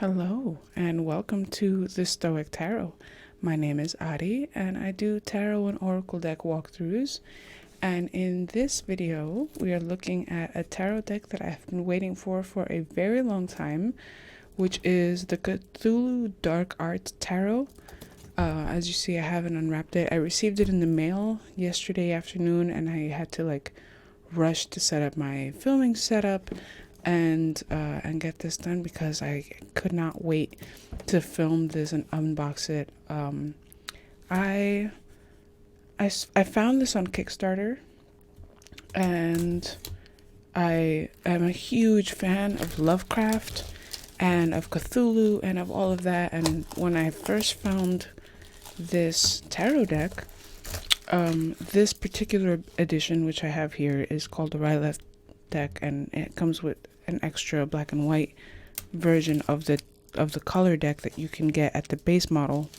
Hello, and welcome to the Stoic Tarot. My name is Adi, and I do tarot and oracle deck walkthroughs. And in this video, we are looking at a tarot deck that I've been waiting for a very long time, which is the Cthulhu Dark Arts Tarot. As you see, I haven't unwrapped it. I received it in the mail yesterday afternoon, and I had to rush to set up my filming setup and get this done because I could not wait to film this and unbox it. I found this on Kickstarter, and I am a huge fan of Lovecraft and of Cthulhu and of all of that. And when I first found this tarot deck, this particular edition, which I have here, is called the Right Left deck, and it comes with an extra black and white version of the color deck that you can get at the base model,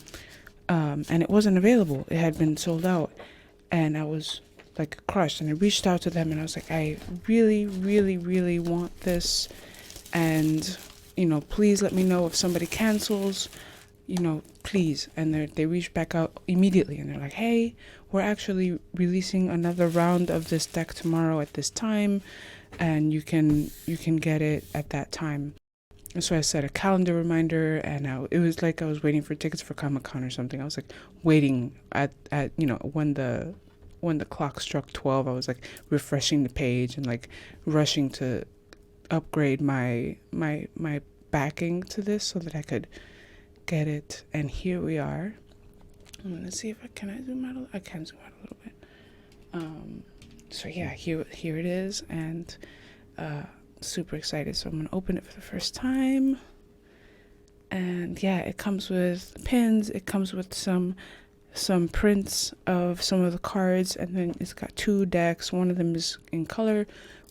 and it wasn't available. It had been sold out, and I was like crushed. And I reached out to them, and I was like, I really, really, really want this, and please let me know if somebody cancels. Please. And they reached back out immediately, and they're like, hey, we're actually releasing another round of this deck tomorrow at this time, and you can get it at that time. And so I set a calendar reminder, and it was like I was waiting for tickets for Comic-Con or something. I was like waiting at when the clock struck 12, I was like refreshing the page and like rushing to upgrade my backing to this so that I could get it. And here we are. I'm gonna see if I zoom out. I can zoom out a little bit. So yeah, here it is, and super excited. So I'm gonna open it for the first time, and yeah, it comes with pins. It comes with some prints of some of the cards, and then it's got two decks. One of them is in color,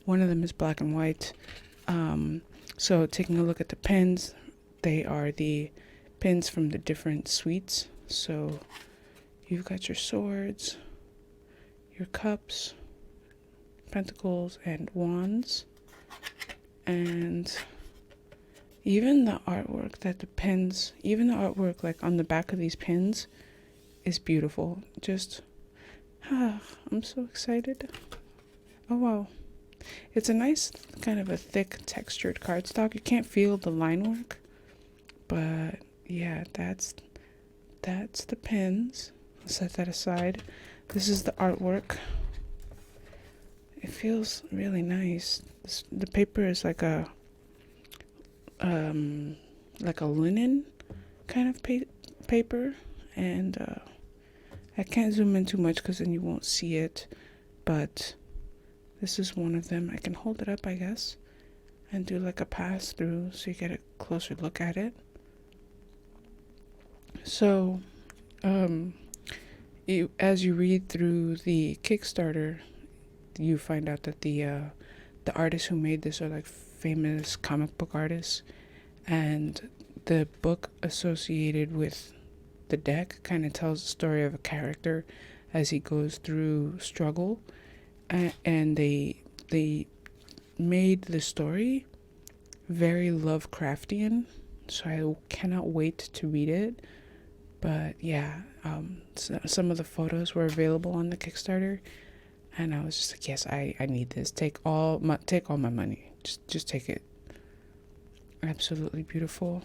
one of them is black and white. So taking a look at the pins, they are the pins from the different suites. So you've got your swords, your cups, pentacles, and wands. And even the artwork like on the back of these pins is beautiful. Just I'm so excited. Oh wow. It's a nice kind of a thick textured cardstock. You can't feel the line work, but yeah, that's the pins. I'll set that aside. This is the artwork. It feels really nice. The paper is like a linen kind of paper, and I can't zoom in too much because then you won't see it, but this is one of them. I can hold it up, I guess, and do like a pass through so you get a closer look at it. So as you read through the Kickstarter, you find out that the artists who made this are like famous comic book artists, and the book associated with the deck kind of tells the story of a character as he goes through struggle, and they made the story very Lovecraftian, so I cannot wait to read it. But yeah, so some of the photos were available on the Kickstarter, and I was just like, yes, I need this. Take all my money. Just take it. Absolutely beautiful.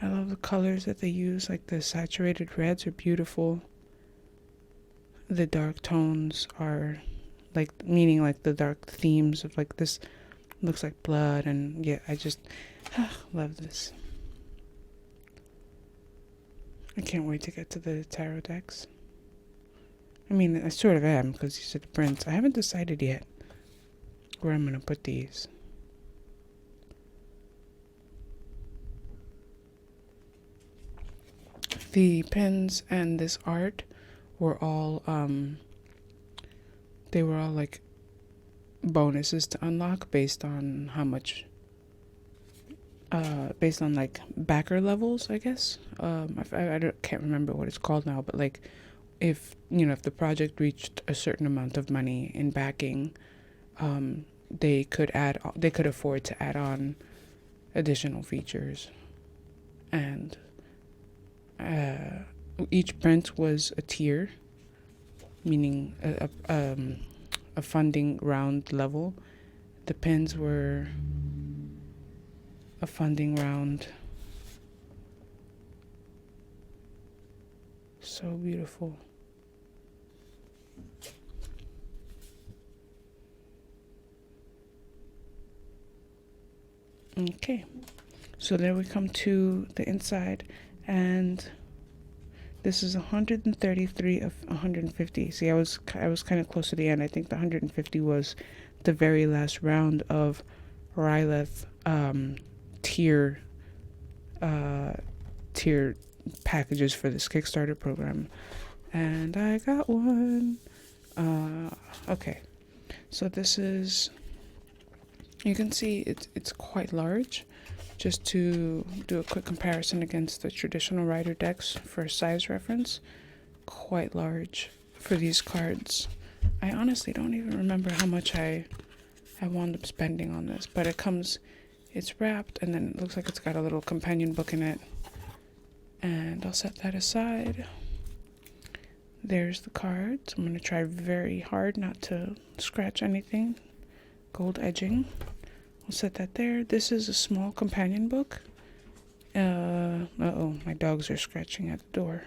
I love the colors that they use. Like the saturated reds are beautiful. The dark tones are meaning like the dark themes of like this looks like blood, and yeah, I just love this. I can't wait to get to the tarot decks. I mean, I sort of am because these are the prints. I haven't decided yet where I'm going to put these. The pins and this art were all, they were all like bonuses to unlock based on how much, based on like backer levels, I guess. Can't remember what it's called now, but like if the project reached a certain amount of money in backing, they could afford to add on additional features. And each print was a tier, meaning a funding round level. The pins were a funding round. So beautiful. Okay, so there we come to the inside, and this is 133 of 150. See, I was kind of close to the end. I think the 150 was the very last round of Ryleth tier packages for this Kickstarter program, and I got one. Okay, so this is, you can see it's quite large. Just to do a quick comparison against the traditional Rider decks for size reference, quite large for these cards. I honestly don't even remember how much I wound up spending on this, but it's wrapped, and then it looks like it's got a little companion book in it. And I'll set that aside. There's the cards. I'm going to try very hard not to scratch anything. Gold edging. We'll set that there. This is a small companion book. Uh-oh, my dogs are scratching at the door.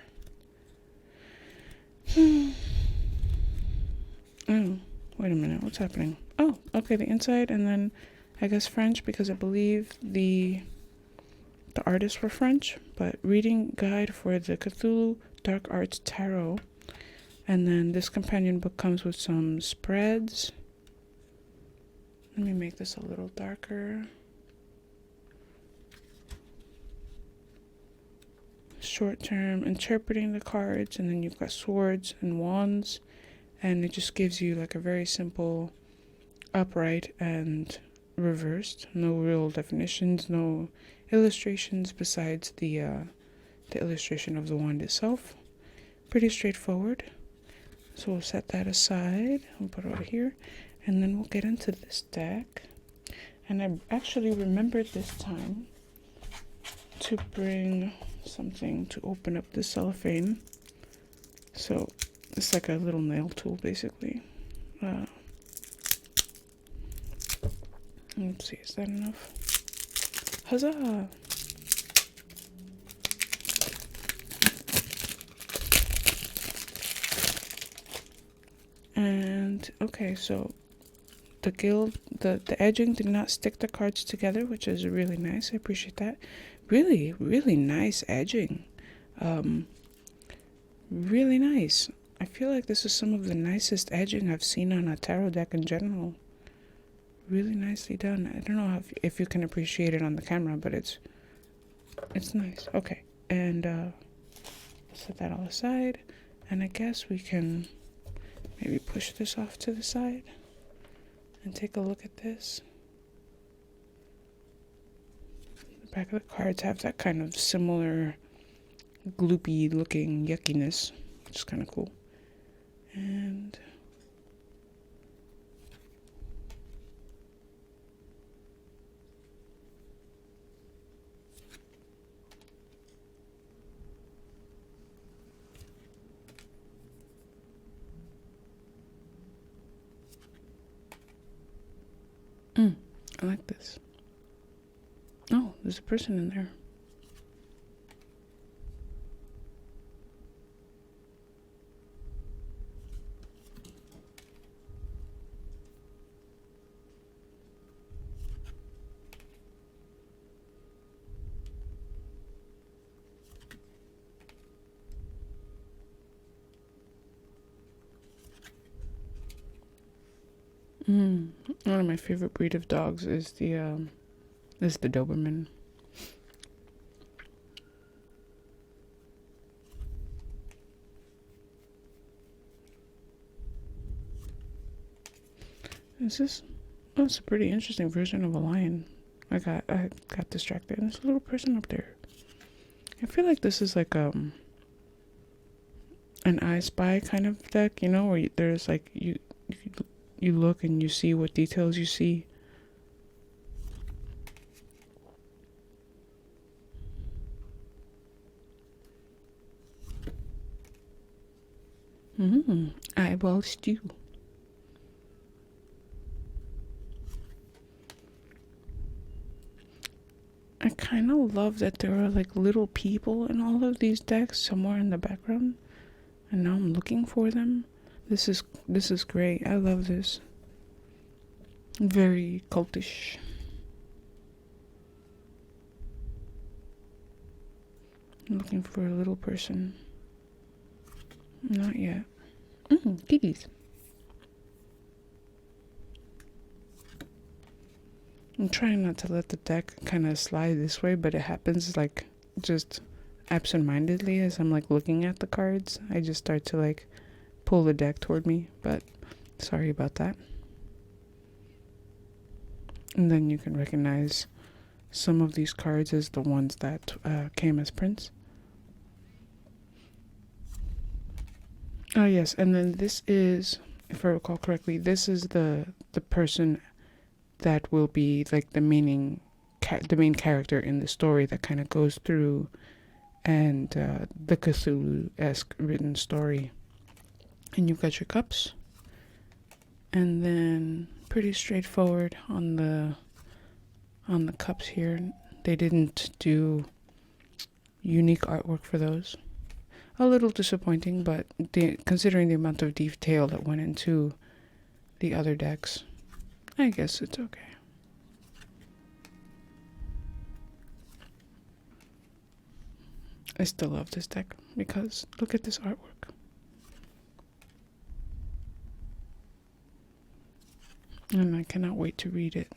Oh, wait a minute, what's happening? Oh, okay, the inside, and then I guess French, because I believe the artists were French, but reading guide for the Cthulhu Dark Arts Tarot. And then this companion book comes with some spreads. Let me make this a little darker. Short term, interpreting the cards, and then you've got swords and wands, and it just gives you like a very simple upright and reversed. No real definitions, no illustrations besides the illustration of the wand itself. Pretty straightforward. So we'll set that aside. We'll put it over here. And then we'll get into this deck. And I actually remembered this time to bring something to open up the cellophane. So it's like a little nail tool, basically. Let's see, is that enough? Huzzah! And okay, so the edging did not stick the cards together, which is really nice. I appreciate that. Really, really nice edging. Really nice. I feel like this is some of the nicest edging I've seen on a tarot deck in general. Really nicely done. I don't know if you can appreciate it on the camera, but it's nice. Okay, and set that all aside, and I guess we can maybe push this off to the side and take a look at this. The back of the cards have that kind of similar gloopy looking yuckiness, which is kind of cool. And I like this. Oh, there's a person in there. One of my favorite breed of dogs is the Doberman. Is this? Oh, it's a pretty interesting version of a lion. I got distracted. There's a little person up there. I feel like this is like an I Spy kind of deck, you know, where there's like you look and you see what details you see. Eyeball stew. I kind of love that there are like little people in all of these decks somewhere in the background, and now I'm looking for them. This is great. I love this. Very cultish. I'm looking for a little person. Not yet. Kitties. I'm trying not to let the deck kind of slide this way, but it happens like just absentmindedly as I'm like looking at the cards. I just start to like pull the deck toward me, but sorry about that. And then you can recognize some of these cards as the ones that came as prints. Oh yes, and then this is, if I recall correctly, this is the person that will be like the main character in the story that kind of goes through and the Cthulhu-esque written story. And you've got your cups, and then pretty straightforward on the cups here. They didn't do unique artwork for those. A little disappointing, but considering the amount of detail that went into the other decks, I guess it's okay. I still love this deck because look at this artwork. And I cannot wait to read it.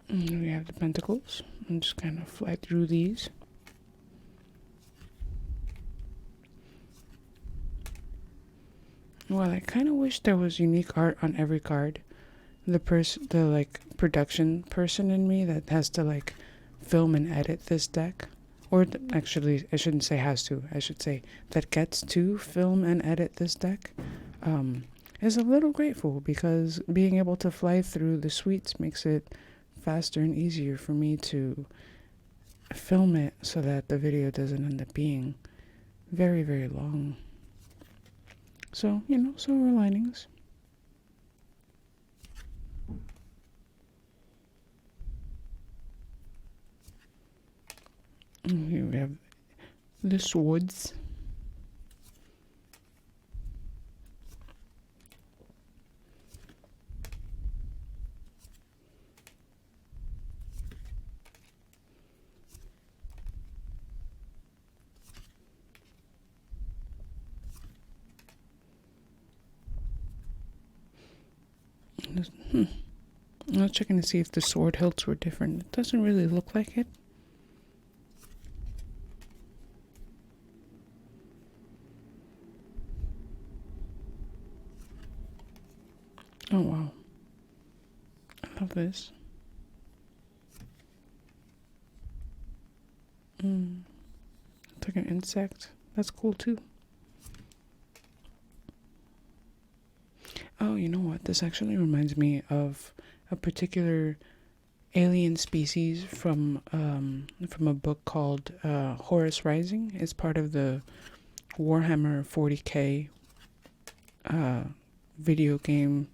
And we have the pentacles. I'm just kind of fly through these. Well, I kind of wish there was unique art on every card. The like production person in me that has to like film and edit this deck, or actually I shouldn't say has to, I should say that gets to film and edit this deck, is a little grateful, because being able to fly through the suites makes it faster and easier for me to film it so that the video doesn't end up being very, very long. So, silver linings. And here we have the swords. I was checking to see if the sword hilts were different. It doesn't really look like it. Oh wow. I love this. It's like an insect. That's cool too. Oh, you know what? This actually reminds me of a particular alien species from a book called Horus Rising. It's part of the Warhammer 40K video game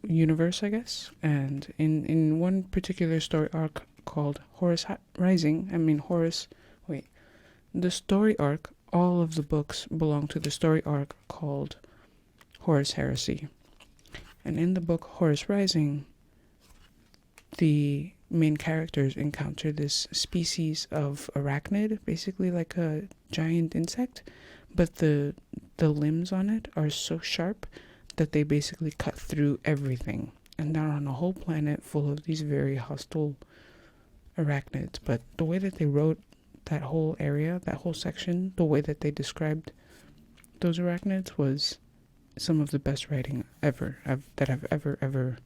universe, I guess. And in one particular story arc called Horus Rising, the story arc, all of the books belong to the story arc called Horus Heresy. And in the book Horus Rising, the main characters encounter this species of arachnid, basically like a giant insect, but the limbs on it are so sharp that they basically cut through everything. And they're on a whole planet full of these very hostile arachnids. But the way that they wrote that whole area, that whole section, the way that they described those arachnids was some of the best writing ever that I've ever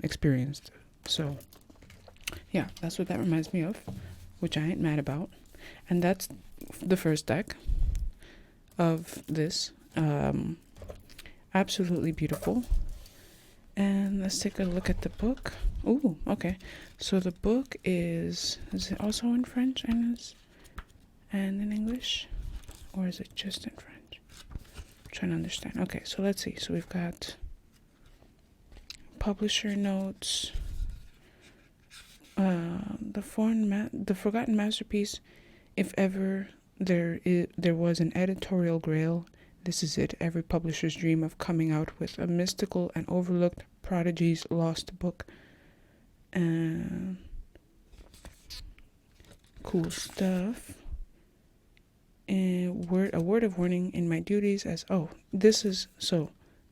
experienced. So yeah, that's what that reminds me of, which I ain't mad about. And that's the first deck of this. Absolutely beautiful. And let's take a look at the book. Ooh, okay. So the book is it also in French and in English? Or is it just in French? I'm trying to understand. Okay, so let's see. So we've got publisher notes, the forgotten masterpiece. If ever there was an editorial grail, this is it. Every publisher's dream of coming out with a mystical and overlooked prodigy's lost book. Cool stuff. And a word of warning in my duties as this is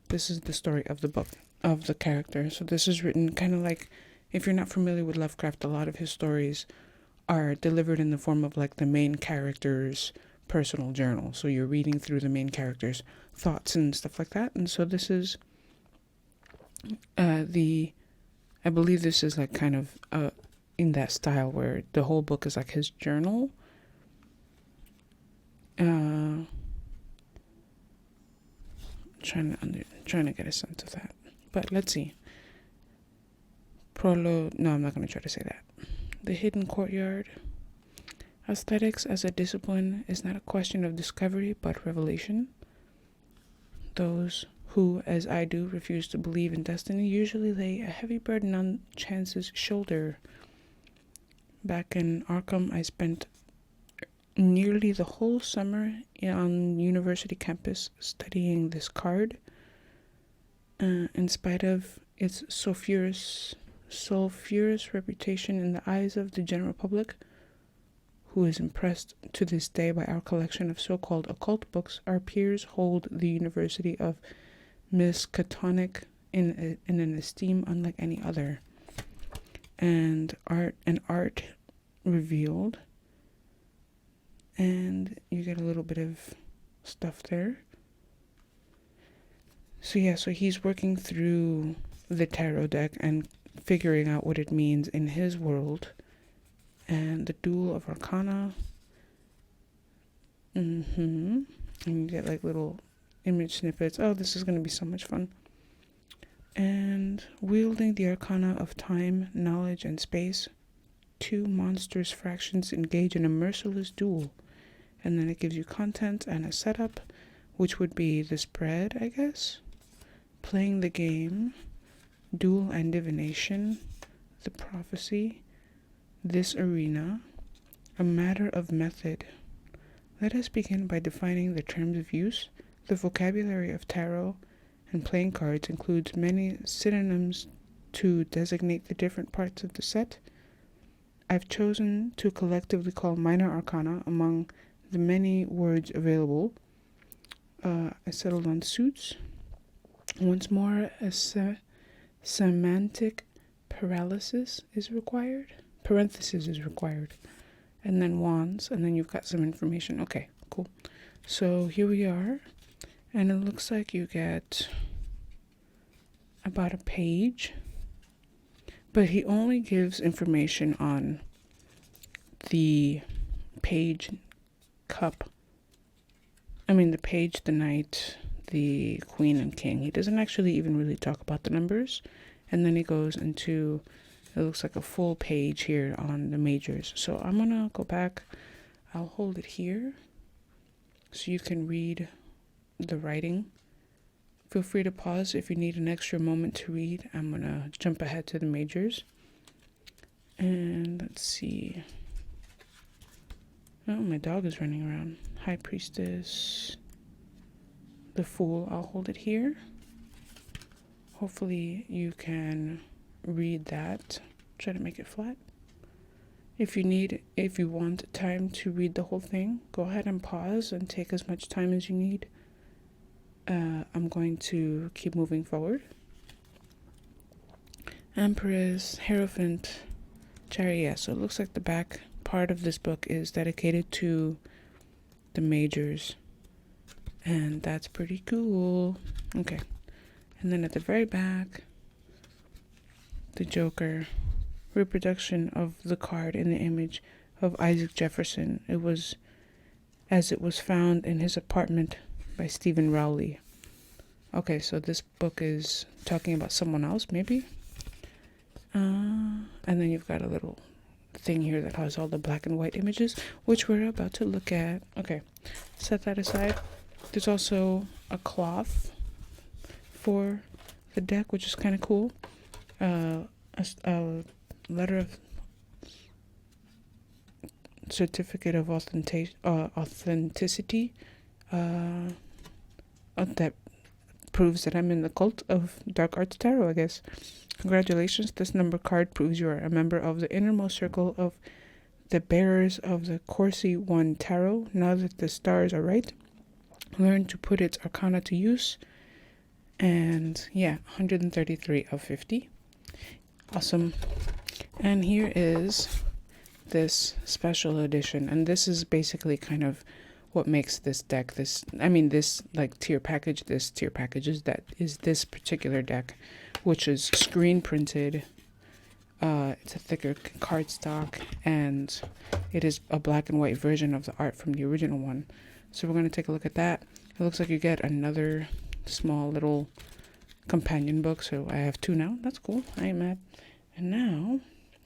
the story of the book, of the character. So this is written kind of like, if you're not familiar with Lovecraft, a lot of his stories are delivered in the form of like the main character's personal journal. So you're reading through the main character's thoughts and stuff like that. And so this is I believe this is like kind of in that style where the whole book is like his journal. Trying to get a sense of that. But let's see. Prologue. No, I'm not going to try to say that. The hidden courtyard. Aesthetics as a discipline is not a question of discovery, but revelation. Those who, as I do, refuse to believe in destiny usually lay a heavy burden on chance's shoulder. Back in Arkham, I spent nearly the whole summer on university campus studying this card. In spite of its sulfurous reputation in the eyes of the general public, who is impressed to this day by our collection of so-called occult books, our peers hold the University of Miskatonic in an esteem unlike any other. And art revealed. And you get a little bit of stuff there. So he's working through the tarot deck and figuring out what it means in his world. And the Duel of Arcana. And you get like little image snippets. Oh, this is going to be so much fun. And wielding the arcana of time, knowledge, and space, two monstrous fractions engage in a merciless duel. And then it gives you content and a setup, which would be the spread, I guess. Playing the game, duel and divination, the prophecy, this arena, a matter of method. Let us begin by defining the terms of use. The vocabulary of tarot and playing cards includes many synonyms to designate the different parts of the set. I've chosen to collectively call minor arcana among the many words available. I settled on suits. Once more, a semantic parenthesis is required. And then wands, and then you've got some information. Okay, cool. So here we are. And it looks like you get about a page. But he only gives information on the page cup. The page, the knight, the queen, and king. He doesn't actually even really talk about the numbers. And then he goes into, it looks like a full page here on the majors. So I'm going to go back. I'll hold it here so you can read the writing. Feel free to pause if you need an extra moment to read. I'm going to jump ahead to the majors. And let's see. Oh, my dog is running around. High Priestess. The Fool. I'll hold it here. Hopefully you can read that. Try to make it flat. If you want time to read the whole thing, go ahead and pause and take as much time as you need. I'm going to keep moving forward. Empress, Hierophant, Chariot. So it looks like the back part of this book is dedicated to the majors. And that's pretty cool. Okay. And then at the very back, the Joker. Reproduction of the card in the image of Isaac Jefferson. It was found in his apartment by Stephen Rowley. Okay, so this book is talking about someone else, maybe. And then you've got a little thing here that has all the black and white images, which we're about to look at. Okay, set that aside. There's also a cloth for the deck, which is kind of cool. A letter of certificate of authenticity that proves that I'm in the cult of Dark Arts Tarot, I guess. Congratulations, this number card proves you are a member of the innermost circle of the bearers of the Corsi 1 Tarot. Now that the stars are right, learn to put its arcana to use. And yeah, 133 of 50. Awesome. And here is this special edition, and this is basically kind of what makes this deck this like tier package is this particular deck, which is screen printed. It's a thicker cardstock, and it is a black and white version of the art from the original one. So we're going to take a look at that. It looks like you get another small little companion book, so I have two now. That's cool. I ain't mad. And now,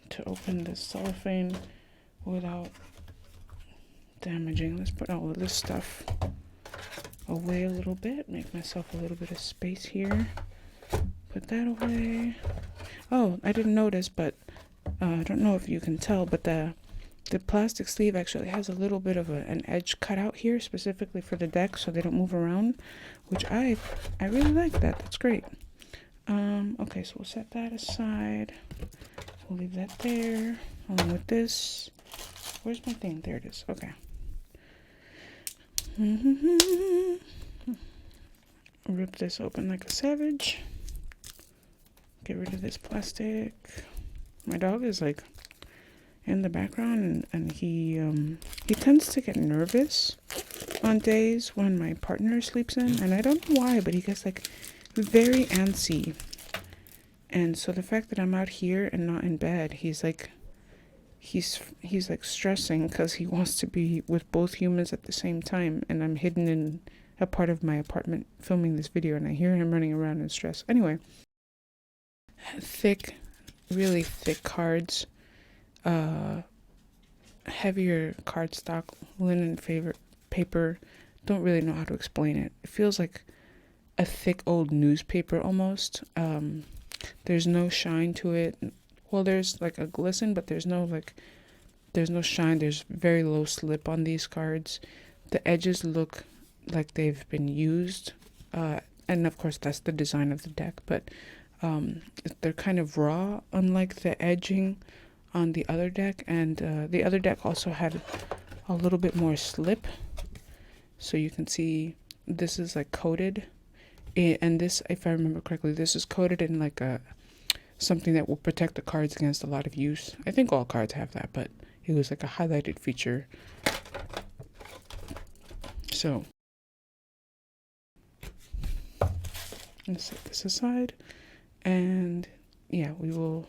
to open this cellophane without damaging, let's put all of this stuff away a little bit, make myself a little bit of space here. Put that away. Oh, I didn't notice, but I don't know if you can tell, but the plastic sleeve actually has a little bit of an edge cut out here specifically for the deck so they don't move around, which I really like that. That's great. Okay, so we'll set that aside. We'll leave that there along with this. Where's my thing? There it is. Okay. Rip this open like a savage. Get rid of this plastic. My dog is like in the background, and he tends to get nervous on days when my partner sleeps in, and I don't know why, but he gets like very antsy. And so the fact that I'm out here and not in bed, he's like stressing because he wants to be with both humans at the same time, and I'm hidden in a part of my apartment filming this video, and I hear him running around in stress. Anyway, thick, really thick cards, heavier cardstock, linen paper. Don't really know how to explain it. It feels like a thick old newspaper almost. There's no shine to it. Well, there's like a glisten, but there's no shine. There's very low slip on these cards. The edges look like they've been used, and of course that's the design of the deck, but they're kind of raw, unlike the edging on the other deck. And the other deck also had a little bit more slip, so you can see this is like coated, and this, if I remember correctly, this is coated in like something that will protect the cards against a lot of use. I think all cards have that, but it was like a highlighted feature. So let's set this aside, and yeah, we will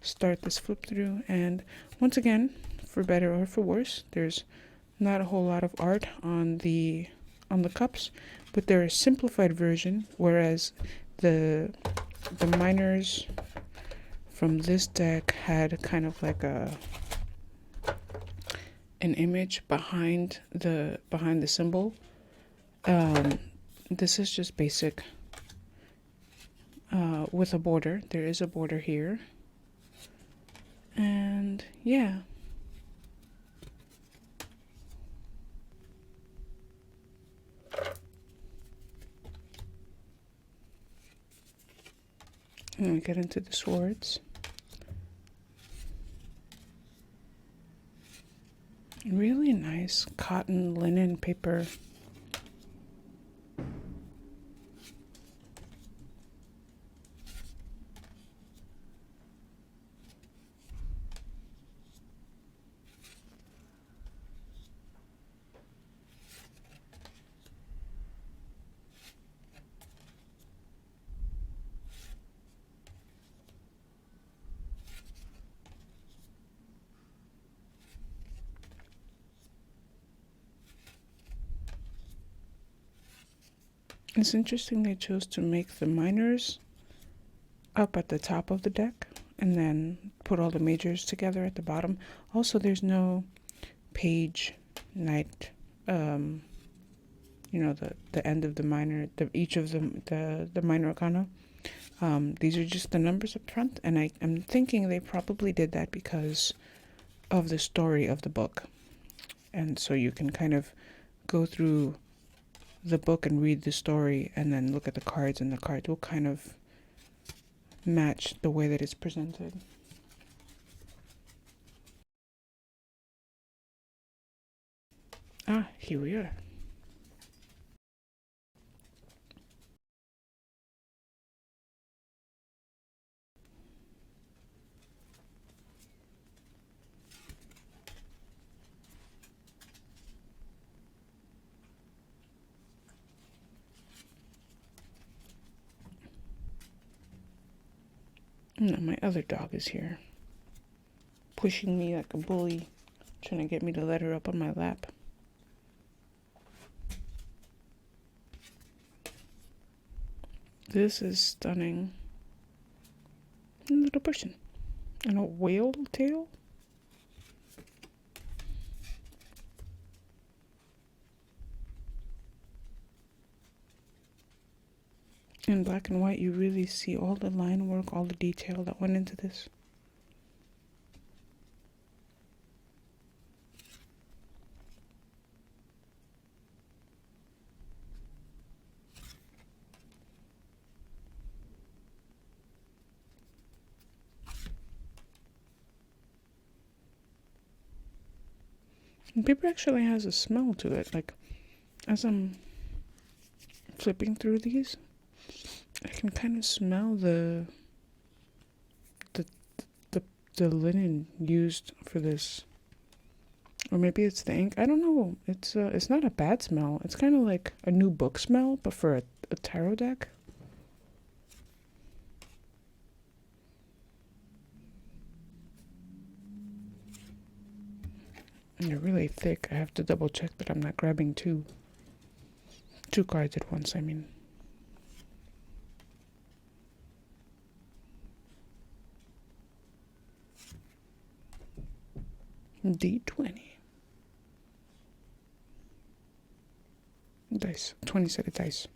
start this flip through. And once again, for better or for worse, there's not a whole lot of art on the cups, but they're a simplified version, whereas the miners from this deck had kind of like an image behind the symbol. This is just basic with a border. There is a border here, and yeah. And we get into the swords. Really nice cotton linen paper. It's interesting they chose to make the minors up at the top of the deck and then put all the majors together at the bottom. Also, there's no page knight, the end of the minor, each of the minor arcana. These are just the numbers up front, and I'm thinking they probably did that because of the story of the book. And so you can kind of go through the book and read the story and then look at the cards, and the cards will kind of match the way that it's presented. Ah, here we are. No, my other dog is here, pushing me like a bully, trying to get me to let her up on my lap. This is stunning. A little person. And a whale tail? In black and white, you really see all the line work, all the detail that went into this. And paper actually has a smell to it. Like, as I'm flipping through these, I can kind of smell the the linen used for this. Or maybe it's the ink. I don't know. It's not a bad smell. It's kind of like a new book smell, but for a tarot deck. And they're really thick. I have to double check that I'm not grabbing two cards at once, I mean. D20. Dice. 20-sided dice.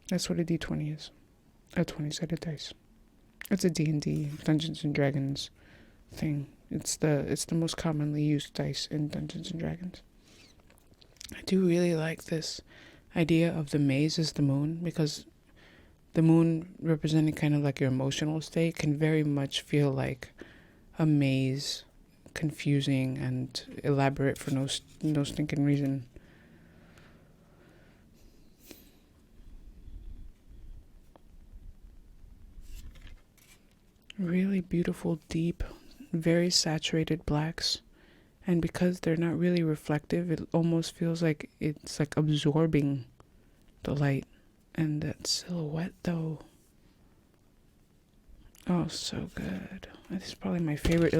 That's what a D20 is. A 20-sided dice. It's a D&D, Dungeons and Dragons thing. It's the most commonly used dice in Dungeons and Dragons. I do really like this idea of the maze as the moon, because the moon representing kind of like your emotional state can very much feel like a maze, confusing and elaborate for no stinking reason. Really beautiful, deep, very saturated blacks. And because they're not really reflective, it almost feels like it's like absorbing the light. And that silhouette, though. Oh, so good. This is probably my favorite.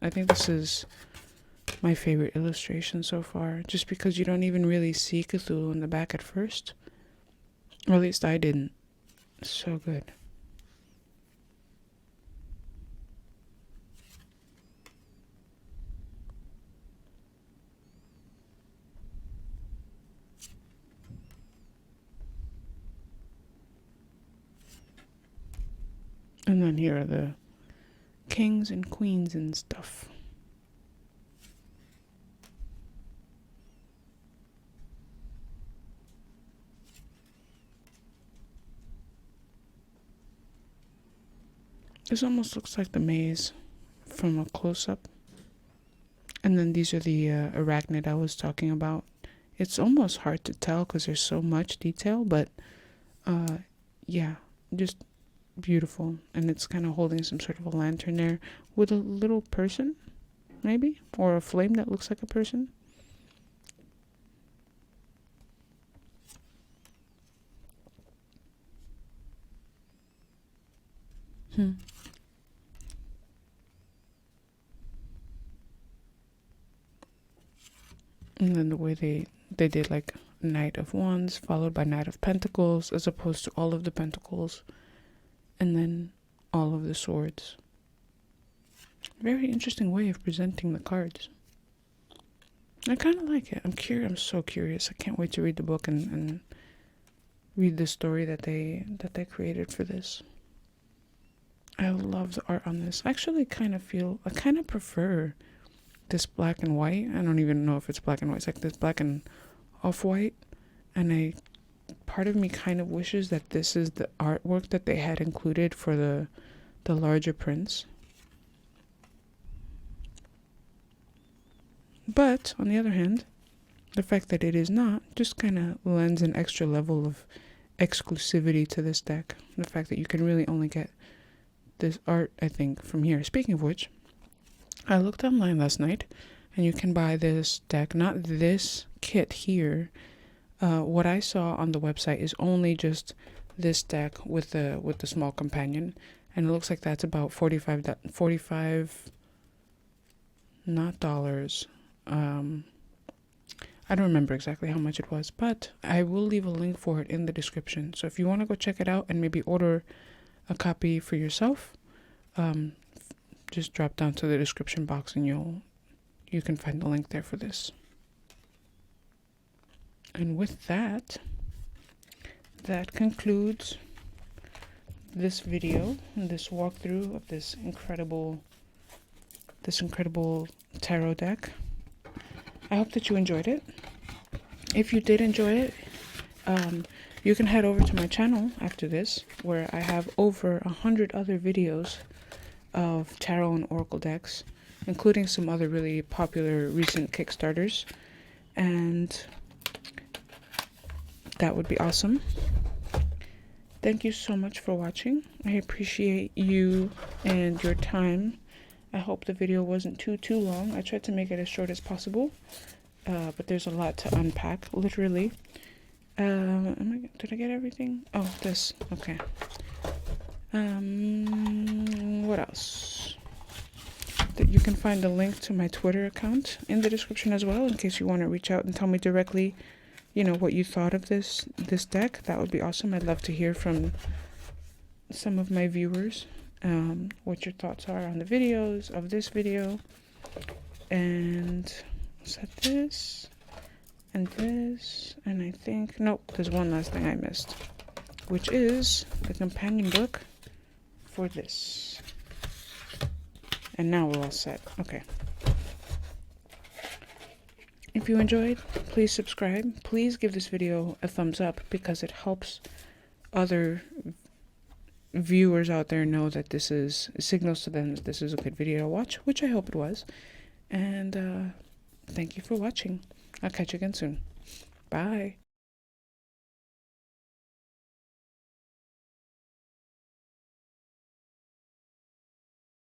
I think this is my favorite illustration so far. Just because you don't even really see Cthulhu in the back at first. Or at least I didn't. So good. And then here are the kings and queens and stuff. This almost looks like the maze from a close-up. And then these are the arachnid I was talking about. It's almost hard to tell because there's so much detail, but yeah, just beautiful. And it's kind of holding some sort of a lantern there with a little person, maybe, or a flame that looks like a person. And then the way they did like Knight of Wands followed by Knight of Pentacles, as opposed to all of the Pentacles and then all of the Swords. Very interesting way of presenting the cards. I kind of like it. I'm so curious. I can't wait to read the book and read the story that they created for this. I love the art on this. I actually kind of prefer this black and white. I don't even know if it's black and white. It's like this black and off-white. And part of me kind of wishes that this is the artwork that they had included for the larger prints. But, on the other hand, the fact that it is not just kind of lends an extra level of exclusivity to this deck. The fact that you can really only get this art, I think, from here. Speaking of which, I looked online last night, and you can buy this deck, not this kit here. What I saw on the website is only just this deck with the small companion, and it looks like that's about 45 not dollars. I don't remember exactly how much it was, but I will leave a link for it in the description. So if you want to go check it out and maybe order a copy for yourself, just drop down to the description box and you can find the link there for this. And with that concludes this video, this walkthrough of this incredible tarot deck. I hope that you enjoyed it. If you did enjoy it, you can head over to my channel after this, where I have over 100 other videos of tarot and oracle decks, including some other really popular recent Kickstarters, and that would be awesome. Thank you so much for watching. I appreciate you and your time. I hope the video wasn't too long. I tried to make it as short as possible, but there's a lot to unpack, literally. Did I get everything? Oh, this. Okay. What else? You can find a link to my Twitter account in the description as well, in case you want to reach out and tell me directly, what you thought of this deck. That would be awesome. I'd love to hear from some of my viewers. What your thoughts are on the videos of this video, and set this and this, and I think there's one last thing I missed, which is the companion book for this. And now we're all set. Okay, if you enjoyed, please subscribe. Please give this video a thumbs up, because it helps other viewers out there know that signals to them that this is a good video to watch, which I hope it was. And thank you for watching. I'll catch you again soon. Bye.